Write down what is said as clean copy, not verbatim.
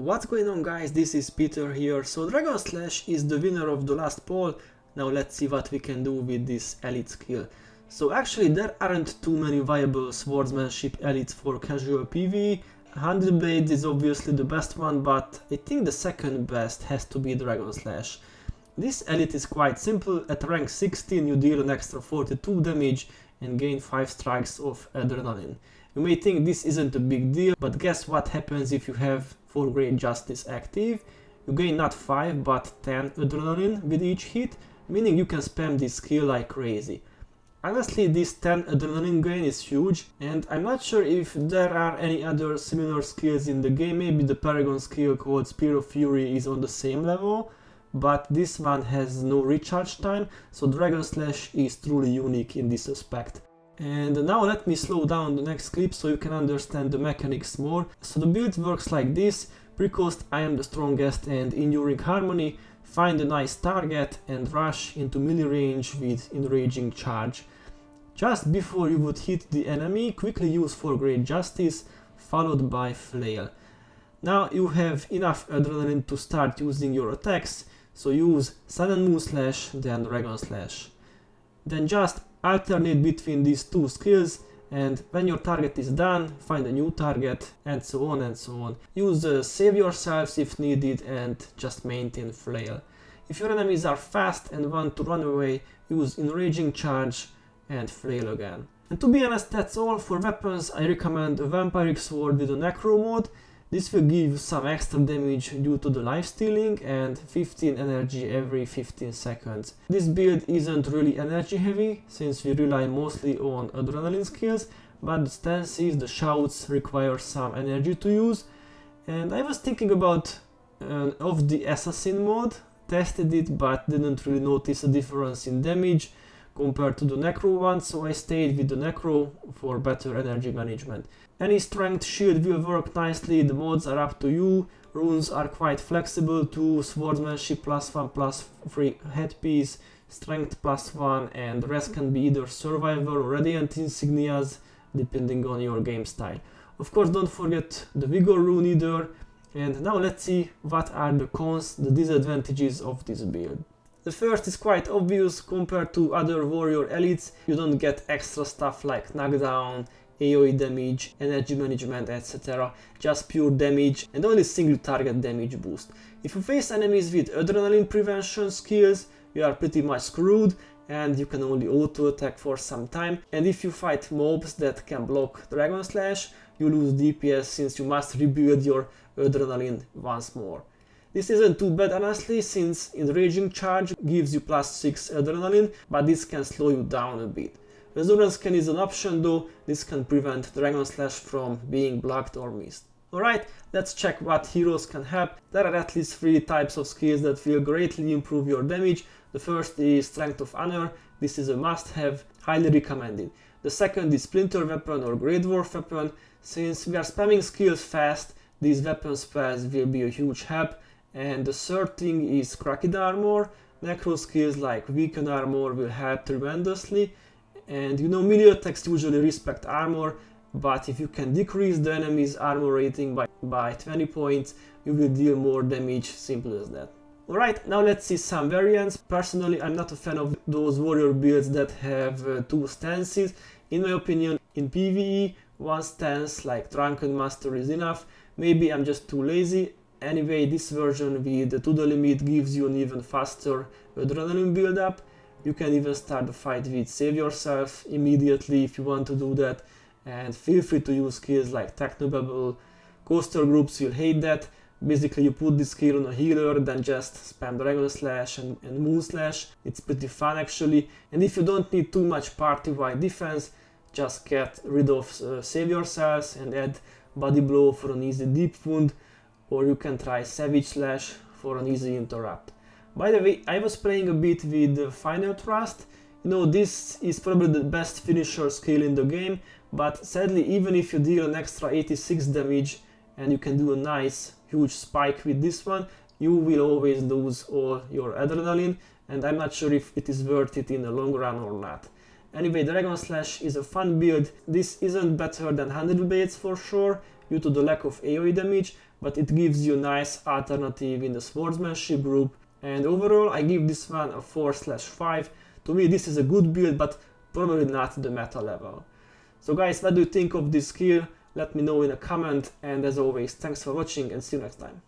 What's going on, guys? This is Peter here. So Dragon Slash is the winner of the last poll. Now let's see what we can do with this elite skill. So actually there aren't too many viable swordsmanship elites for casual PvE. 100 Blades is obviously the best one, but I think the second best has to be Dragon Slash. This elite is quite simple. At rank 16 you deal an extra 42 damage and gain 5 strikes of adrenaline. You may think this isn't a big deal, but guess what happens if you have 4 Great Justice active? You gain not 5 but 10 adrenaline with each hit, meaning you can spam this skill like crazy. Honestly, this 10 adrenaline gain is huge, and I'm not sure if there are any other similar skills in the game. Maybe the Paragon skill called Spear of Fury is on the same level, but this one has no recharge time, so Dragon Slash is truly unique in this aspect. And now let me slow down the next clip so you can understand the mechanics more. So the build works like this: pre-cost I am the strongest and Enduring Harmony, find a nice target and rush into melee range with Enraging Charge. Just before you would hit the enemy, quickly use 4 Great Justice, followed by Flail. Now you have enough adrenaline to start using your attacks, so use Sun and Moon Slash, then Dragon Slash. Then just alternate between these two skills, and when your target is done, find a new target, and so on and so on. Use Save Yourselves if needed and just maintain Flail. If your enemies are fast and want to run away, use Enraging Charge and Flail again. And to be honest, that's all. For weapons, I recommend a Vampiric Sword with a Necro mode. This will give you some extra damage due to the life stealing and 15 energy every 15 seconds. This build isn't really energy heavy, since we rely mostly on adrenaline skills, but the stances, the shouts require some energy to use. And I was thinking about of the assassin mode, tested it but didn't really notice a difference in damage compared to the Necro one, so I stayed with the Necro for better energy management. Any strength shield will work nicely, the mods are up to you, runes are quite flexible too: swordsmanship +1/+3 headpiece, strength +1, and the rest can be either survivor or radiant insignias depending on your game style. Of course, don't forget the vigor rune either. And now let's see what are the cons, the disadvantages of this build. The first is quite obvious. Compared to other warrior elites, you don't get extra stuff like knockdown, AoE damage, energy management, etc. Just pure damage and only single target damage boost. If you face enemies with adrenaline prevention skills, you are pretty much screwed and you can only auto attack for some time. And if you fight mobs that can block Dragon Slash, you lose DPS since you must rebuild your adrenaline once more. This isn't too bad honestly, since Enraging Charge gives you +6 adrenaline, but this can slow you down a bit. Resurgence Scan is an option though, this can prevent Dragon Slash from being blocked or missed. Alright, let's check what heroes can help. There are at least 3 types of skills that will greatly improve your damage. The first is Strength of Honor, this is a must-have, highly recommended. The second is Splinter Weapon or Great Dwarf Weapon. Since we are spamming skills fast, these weapon spells will be a huge help. And the third thing is Cracked Armor. Necro skills like Weaken Armor will help tremendously. And you know, melee attacks usually respect armor, but if you can decrease the enemy's armor rating by 20 points, you will deal more damage, simple as that. Alright, now let's see some variants. Personally, I'm not a fan of those warrior builds that have 2 stances. In my opinion, in PvE, 1 stance like Drunken Master is enough. Maybe I'm just too lazy. Anyway, this version with To The Limit gives you an even faster adrenaline build up. You can even start the fight with Save Yourself immediately if you want to do that, and feel free to use skills like Technobabble. Coaster groups will hate that. Basically you put this skill on a healer, then just spam Dragon Slash and Moon Slash. It's pretty fun actually, and if you don't need too much party-wide defense, just get rid of Save Yourselves and add Body Blow for an easy deep wound, or you can try Savage Slash for an easy interrupt. By the way, I was playing a bit with Final Thrust. You know, this is probably the best finisher skill in the game, but sadly even if you deal an extra 86 damage and you can do a nice huge spike with this one, you will always lose all your adrenaline, and I'm not sure if it is worth it in the long run or not. Anyway, Dragon Slash is a fun build. This isn't better than 100 Blades for sure, due to the lack of AoE damage, but it gives you a nice alternative in the swordsmanship group. And overall I give this one a 4/5. To me this is a good build, but probably not the meta level. So guys, what do you think of this skill? Let me know in a comment, and as always, thanks for watching and see you next time.